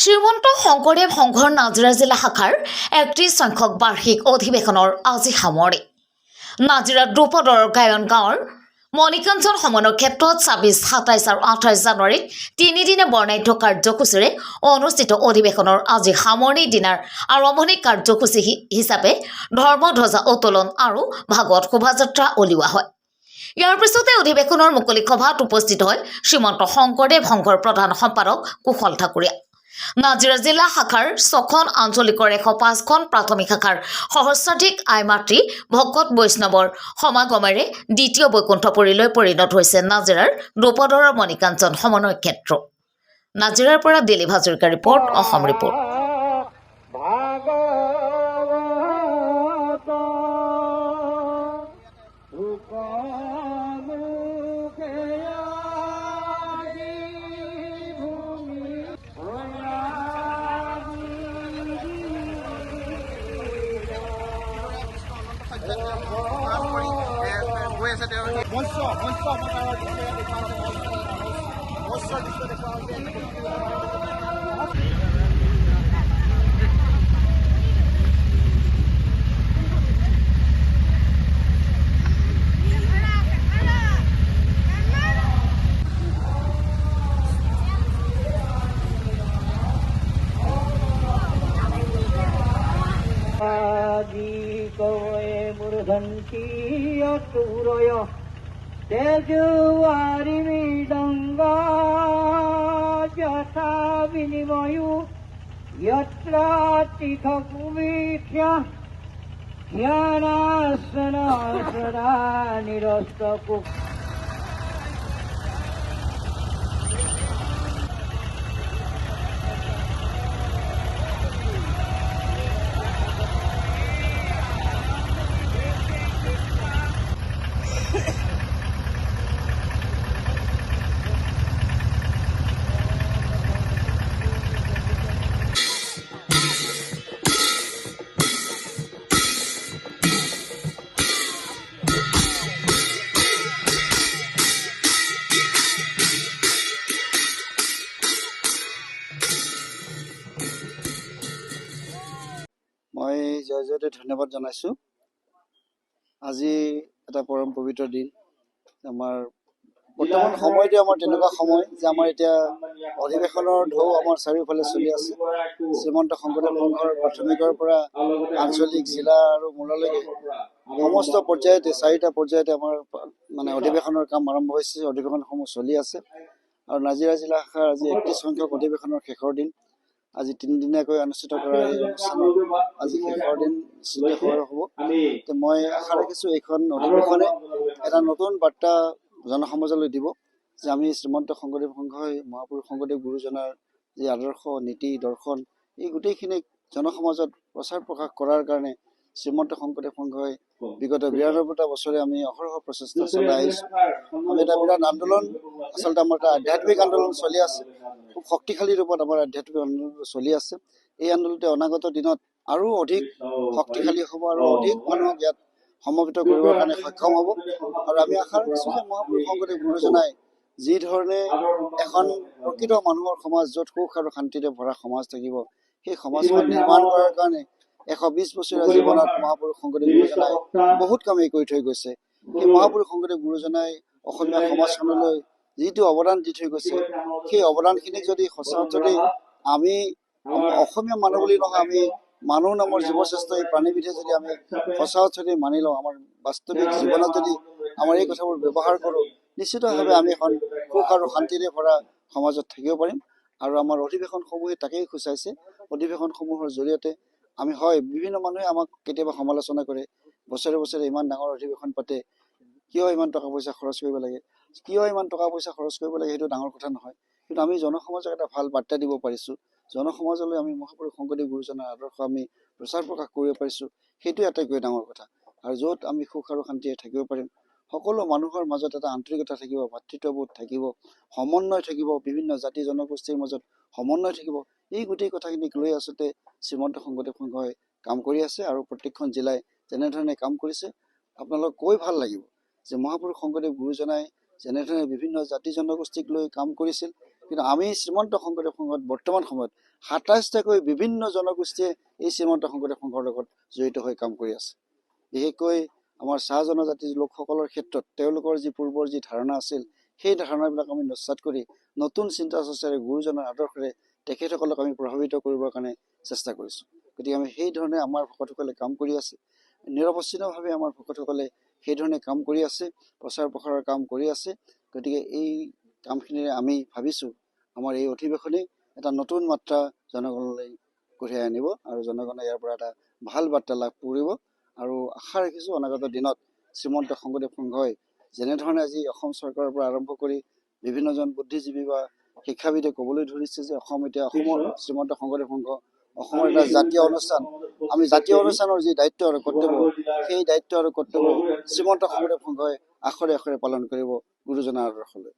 শ্ৰীমন্ত শংকৰদেৱ সংঘৰ নাজিৰা জিলা শাখাৰ ৩১ সংখ্যক বাৰ্ষিক অধিৱেশনৰ আজি সামৰণি। নাজিৰা দ্ৰুপদৰ গায়ন গাঁৱৰ মণিকাঞ্চন সমনৰ ক্ষেত্ৰত ২৬, ২৭ আৰু ২৮ জানুৱাৰীত তিনিদিনীয়া বৰ্ণাঢ্য কাৰ্যসূচীৰে অনুষ্ঠিত অধিৱেশনৰ আজি সামৰণি দিনাৰ আৰম্ভণি কাৰ্যসূচী হিচাপে ধৰ্মধ্বজা উত্তোলন আৰু ভাগৱত শোভাযাত্ৰা উলিওৱা হয়। ইয়াৰ পিছতে অধিৱেশনৰ মুকলি সভাত উপস্থিত হয় শ্ৰীমন্ত শংকৰদেৱ সংঘৰ প্ৰধান সম্পাদক কুশল ঠাকুৰীয়া। নাজিৰা জিলা শাখাৰ ৬খন আঞ্চলিকৰ ১০৫খন প্ৰাথমিক শাখাৰ সহস্ৰাধিক আই মাতৃ ভকত বৈষ্ণৱৰ সমাগমেৰে দ্বিতীয় বৈকুণ্ঠপুৰীলৈ পৰিণত হৈছে নাজিৰাৰ দ্ৰুপদৰ মণিকাঞ্চন সমন্বয় ক্ষেত্ৰ। নাজিৰাৰ পৰা দিলীপ হাজৰিকাৰ ৰিপৰ্ট, অসম ৰিপৰ্ট। मूर्धन्ति अतुरय तेजवारि मृदङ्गा यथा विनिमयो यत्र तिथकुवीक्ष्य ध्यानासना सदा निरस्तकु মই জয়তে ধন্যবাদ জনাইছোঁ। আজি এটা পৰম পবিত্ৰ দিন। আমাৰ বৰ্তমান সময়তে আমাৰ তেনেকুৱা সময় যে আমাৰ এতিয়া অধিৱেশনৰ ঢৌ আমাৰ চাৰিওফালে চলি আছে। শ্ৰীমন্ত শংকৰদেৱ সংঘৰ প্ৰাথমিকৰ পৰা আঞ্চলিক জিলা আৰু মূললৈকে সমস্ত পৰ্যায়তে ৪টা পৰ্যায়তে আমাৰ অধিৱেশনৰ কাম আৰম্ভ হৈছে। অধিৱেশনসমূহ চলি আছে আৰু নাজিৰা জিলা শাখাৰ আজি ৩১ সংখ্যক অধিৱেশনৰ শেষৰ দিন। আজি তিনিদিনীয়াকৈ অনুষ্ঠিত কৰা এই অনুষ্ঠানৰ আজি শেষৰ দিন নিশ্চিত হ'ব। মই আশা ৰাখিছোঁ এইখন অধিৱেশনে এটা নতুন বাৰ্তা জনসমাজলৈ দিব যে আমি শ্ৰীমন্ত শংকৰদেৱ সংঘই মহাপুৰুষ শংকৰদেৱ গুৰুজনাৰ যি আদৰ্শ, নীতি, দৰ্শন এই গোটেইখিনিক জনসমাজত প্ৰচাৰ প্ৰকাশ কৰাৰ কাৰণে শ্ৰীমন্ত শংকৰদেৱ সংঘই বিগত ৯২টা বছৰে আমি অহৰহ প্ৰচেষ্টা চলাই আহিছোঁ। আমি এটা বিৰাট আন্দোলন, আচলতে আমাৰ এটা আধ্যাত্মিক আন্দোলন চলি আছে। খুব শক্তিশালী ৰূপত আমাৰ আধ্যাত্মিক আন্দোলন চলি আছে। এই আন্দোলনতে অনাগত দিনত আৰু অধিক শক্তিশালী হ'ব আৰু অধিক মানুহক ইয়াত সমবেত কৰিবৰ কাৰণে সক্ষম হ'ব। আৰু আমি আশা ৰাখিছোঁ যে মহাপুৰুষ শংকৰদেৱ গুৰুজনাই যি ধৰণে এখন প্ৰকৃত মানুহৰ সমাজ, য'ত সুখ আৰু শান্তিৰে ভৰা সমাজ থাকিব, সেই সমাজখন নিৰ্মাণ কৰাৰ কাৰণে ১২০ বছৰীয়া জীৱনত মহাপুৰুষ শংকৰদেৱ গুৰুজনাই বহুত কামেই কৰি থৈ গৈছে। সেই মহাপুৰুষ শংকৰদেৱ গুৰুজনাই অসমীয়া সমাজখনলৈ যিটো অৱদান দি থৈ গৈছে, সেই অৱদানখিনিক যদি সঁচা অৰ্থতে আমি অসমীয়া মানুহ বুলি নহয়, আমি মানুহ নামৰ জীৱশ্ৰেষ্ঠ এই প্ৰাণীবিধে যদি আমি সঁচা অৰ্থতে মানি লওঁ, আমাৰ বাস্তৱিক জীৱনত যদি আমাৰ এই কথাবোৰ ব্যৱহাৰ কৰোঁ, নিশ্চিতভাৱে আমি এখন সুখ আৰু শান্তিৰে ভৰা সমাজত থাকিব পাৰিম। আৰু আমাৰ অধিৱেশনসমূহে তাকেই সূচাইছে। অধিৱেশনসমূহৰ জৰিয়তে আমি বিভিন্ন মানুহে আমাক কেতিয়াবা সমালোচনা কৰে, বছৰে বছৰে ইমান ডাঙৰ অধিৱেশন পাতে, কিয় ইমান টকা পইচা খৰচ কৰিব লাগে, সেইটো ডাঙৰ কথা নহয়। কিন্তু আমি জনসমাজক এটা ভাল বাৰ্তা দিব পাৰিছোঁ, জনসমাজলৈ আমি মহাপুৰুষ শংকৰদেৱ গুৰুজনাৰ আদৰ্শ আমি প্ৰচাৰ প্ৰকাশ কৰিব পাৰিছোঁ, সেইটোৱে আটাইতকৈ ডাঙৰ কথা। আৰু য'ত আমি সুখ আৰু শান্তিৰে থাকিব পাৰিম, সকলো মানুহৰ মাজত এটা আন্তৰিকতা থাকিব, ভাতৃত্ববোধ থাকিব, সমন্বয় থাকিব, বিভিন্ন জাতি জনগোষ্ঠীৰ মাজত সমন্বয় থাকিব, এই গোটেই কথাখিনিক লৈ আচলতে শ্ৰীমন্ত শংকৰদেৱ সংঘই কাম কৰি আছে। আৰু প্ৰত্যেকখন জিলাই যেনেধৰণে কাম কৰিছে আপোনালোক কৈ ভাল লাগিব যে মহাপুৰুষ শংকৰদেৱ গুৰুজনাই যেনেধৰণে বিভিন্ন জাতি জনগোষ্ঠীক লৈ কাম কৰিছিল, কিন্তু আমি শ্ৰীমন্ত শংকৰদেৱ সংঘত বৰ্তমান সময়ত ২৭টাকৈ বিভিন্ন জনগোষ্ঠীয়ে এই শ্ৰীমন্ত শংকৰদেৱ সংঘৰ লগত জড়িত হৈ কাম কৰি আছে। বিশেষকৈ আমাৰ চাহ জনজাতিৰ লোকসকলৰ ক্ষেত্ৰত তেওঁলোকৰ যি পূৰ্বৰ যি ধাৰণা আছিল, সেই ধাৰণাবিলাক আমি নস্যাৎ কৰি নতুন চিন্তা চৰ্চাৰে গুৰুজনৰ আদৰ্শৰে তেখেতসকলক আমি প্ৰভাৱিত কৰিবৰ কাৰণে চেষ্টা কৰিছোঁ। গতিকে আমি সেইধৰণে আমাৰ ভকতসকলে কাম কৰি আছে, নিৰৱচ্ছিন্নভাৱে আমাৰ ভকতসকলে সেইধৰণে কাম কৰি আছে, প্ৰচাৰ প্ৰসাৰৰ কাম কৰি আছে। গতিকে এই কামখিনিৰে আমি ভাবিছোঁ আমাৰ এই অধিৱেশনে এটা নতুন মাত্ৰা জনগণলৈ কঢ়িয়াই আনিব আৰু জনগণে ইয়াৰ পৰা এটা ভাল বাৰ্তা লাভ কৰিব। আৰু আশা ৰাখিছোঁ অনাগত দিনত শ্ৰীমন্ত শংকৰদেৱ সংঘই যেনেধৰণে আজি অসম চৰকাৰৰ পৰা আৰম্ভ কৰি বিভিন্নজন বুদ্ধিজীৱী বা শিক্ষাবিদে ক'বলৈ ধৰিছে যে অসম এতিয়া অসমৰ শ্ৰীমন্ত শংকৰদেৱ সংঘ অসমৰ এটা জাতীয় অনুষ্ঠান, আমি জাতীয় অনুষ্ঠানৰ যি দায়িত্ব আৰু কৰ্তব্য, সেই দায়িত্ব আৰু কৰ্তব্য শ্ৰীমন্ত শংকৰদেৱ সংঘই আখৰে আখৰে পালন কৰিব গুৰুজনাৰ আদৰ্শলৈ।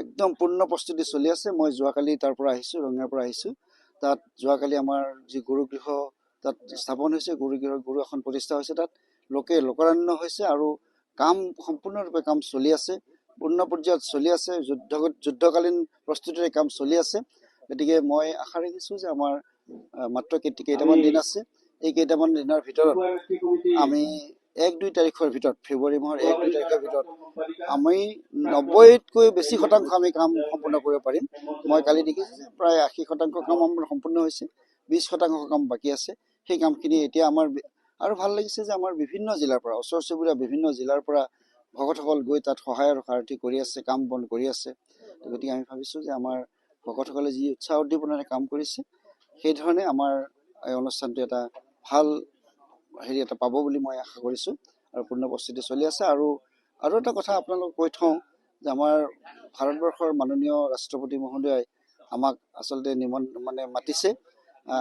একদম পূৰ্ণ প্ৰস্তুতি চলি আছে। মই যোৱাকালি তাৰ পৰা আহিছোঁ, ৰঙিয়াৰ পৰা আহিছোঁ। তাত যোৱাকালি আমাৰ যি গুৰুগৃহ তাত স্থাপন হৈছে, গুৰুগৃহৰ গুৰু এখন প্ৰতিষ্ঠা হৈছে, তাত লোকাৰণ্য হৈছে আৰু কাম সম্পূৰ্ণৰূপে কাম চলি আছে, পূৰ্ণ পৰ্যায়ত চলি আছে, যুদ্ধকালীন প্ৰস্তুতিৰে কাম চলি আছে। গতিকে মই আশা ৰাখিছোঁ যে আমাৰ মাত্ৰ কেইটামান দিন আছে, এই কেইটামান দিনৰ ভিতৰত আমি ১-২ তাৰিখৰ ভিতৰত, ফেব্ৰুৱাৰী মাহৰ ১-২ তাৰিখৰ ভিতৰত আমি ৯০তকৈ বেছি শতাংশ আমি কাম সম্পূৰ্ণ কৰিব পাৰিম। মই কালি দেখিছোঁ যে প্ৰায় ৮০% কাম আমাৰ সম্পূৰ্ণ হৈছে, ২০% কাম বাকী আছে। সেই কামখিনি এতিয়া আমাৰ আৰু ভাল লাগিছে যে আমাৰ বিভিন্ন জিলাৰ পৰা, ওচৰ চুবুৰীয়া বিভিন্ন জিলাৰ পৰা ভকতসকল গৈ তাত সহায়ৰ সাৰথি কৰি আছে, কাম বন কৰি আছে। গতিকে আমি ভাবিছোঁ যে আমাৰ ভকতসকলে যি উৎসাহ উদ্দীপনাৰে কাম কৰিছে, সেইধৰণে আমাৰ এই অনুষ্ঠানটো এটা ভাল এটা পাব বুলি মই আশা কৰিছোঁ আৰু পূৰ্ণ প্ৰস্তুতি চলি আছে। আৰু এটা কথা আপোনালোকক কৈ থওঁ যে আমাৰ ভাৰতবৰ্ষৰ মাননীয় ৰাষ্ট্ৰপতি মহোদয়াই আমাক আচলতে মাতিছে।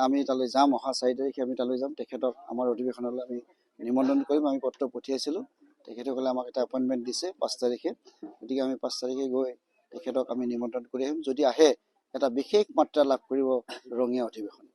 আমি তালৈ যাম, অহা ৪ তাৰিখে আমি তালৈ যাম। তেখেতক আমাৰ অধিৱেশনলৈ আমি নিমন্ত্ৰণ কৰিম। আমি পত্ৰ পঠিয়াইছিলোঁ, তেখেতসকলে আমাক এটা এপইণ্টমেণ্ট দিছে ৫ তাৰিখে। গতিকে আমি ৫ তাৰিখে গৈ তেখেতক আমি নিমন্ত্ৰণ কৰি আহিম। যদি আহে এটা বিশেষ মাত্ৰা লাভ কৰিব ৰঙিয়া অধিৱেশন।